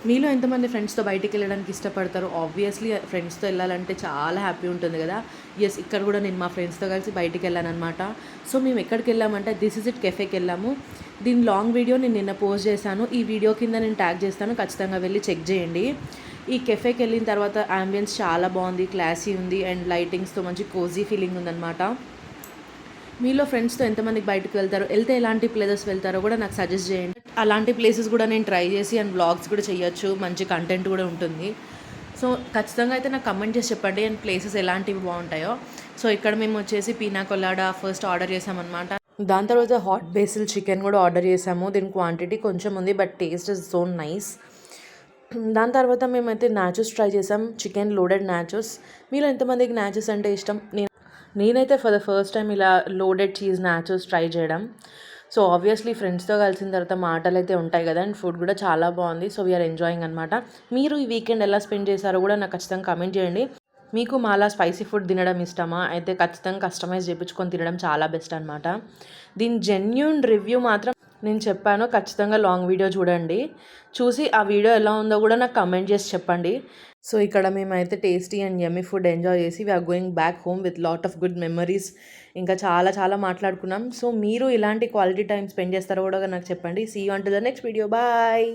మీలో ఎంతమంది ఫ్రెండ్స్తో బయటికి వెళ్ళడానికి ఇష్టపడతారు? ఆబ్వియస్లీ ఫ్రెండ్స్తో వెళ్ళాలంటే చాలా హ్యాపీ ఉంటుంది కదా! యెస్, ఇక్కడ కూడా నేను మా ఫ్రెండ్స్తో కలిసి బయటికి వెళ్ళాననమాట. సో మేము ఎక్కడికి వెళ్ళామంటే దిస్ ఇస్ ఇట్ కెఫేకి వెళ్ళాము. దీని లాంగ్ వీడియో నేను నిన్న పోస్ట్ చేశాను. ఈ వీడియో కింద నేను ట్యాగ్ చేస్తాను, ఖచ్చితంగా వెళ్ళి చెక్ చేయండి. ఈ కెఫేకి వెళ్ళిన తర్వాత యాంబియన్స్ చాలా బాగుంది, క్లాసీ ఉంది అండ్ లైటింగ్స్తో మంచి కోజీ ఫీలింగ్ ఉందన్నమాట. మీలో ఫ్రెండ్స్తో ఎంతమందికి బయటకు వెళ్తే ఎలాంటి ప్లేసెస్ వెళ్తారో కూడా నాకు సజెస్ట్ చేయండి. అలాంటి ప్లేసెస్ కూడా నేను ట్రై చేసి అండ్ బ్లాగ్స్ కూడా చేయొచ్చు, మంచి కంటెంట్ కూడా ఉంటుంది. సో ఖచ్చితంగా అయితే నాకు కమెంట్ చేసి చెప్పండి అండ్ ప్లేసెస్ ఎలాంటివి బాగుంటాయో. సో ఇక్కడ మేము వచ్చేసి పీనా కొలాడా ఫస్ట్ ఆర్డర్ చేసామన్నమాట. దాని తర్వాత హాట్ బేసిల్ చికెన్ కూడా ఆర్డర్ చేసాము. దీని క్వాంటిటీ కొంచెం ఉంది but taste is so nice. దాని తర్వాత మేమైతే నాచోస్ ట్రై చేసాం, చికెన్ లోడెడ్ నాచోస్. మీలో ఎంతమందికి నాచోస్ అంటే ఇష్టం? నేనైతే ఫర్ ద ఫస్ట్ టైం ఇలా లోడెడ్ చీజ్ నాచోస్ ట్రై చేయడం. సో ఆబ్వియస్లీ ఫ్రెండ్స్తో కలిసిన తర్వాత మాటలు అయితే ఉంటాయి కదా, అండ్ ఫుడ్ కూడా చాలా బాగుంది. సో వీఆర్ ఎంజాయింగ్ అనమాట. మీరు ఈ వీకెండ్ ఎలా స్పెండ్ చేశారో కూడా నాకు ఖచ్చితంగా కామెంట్ చేయండి. మీకు మాలా స్పైసీ ఫుడ్ తినడం ఇష్టమా? అయితే ఖచ్చితంగా కస్టమైజ్ చేయించుకొని తినడం చాలా బెస్ట్ అనమాట. దీని జెన్యూన్ రివ్యూ మాత్రం నేను చెప్పాను, ఖచ్చితంగా లాంగ్ వీడియో చూడండి. చూసి ఆ వీడియో ఎలా ఉందో కూడా నాకు కమెంట్ చేసి చెప్పండి. సో ఇక్కడ మేమైతే tasty and yummy food enjoy చేసి we are going back home with lot of good memories. ఇంకా చాలా చాలా మాట్లాడుకున్నాం. సో మీరు ఇలాంటి క్వాలిటీ టైం స్పెండ్ చేస్తారో కూడా నాకు చెప్పండి. See you until the next video. Bye.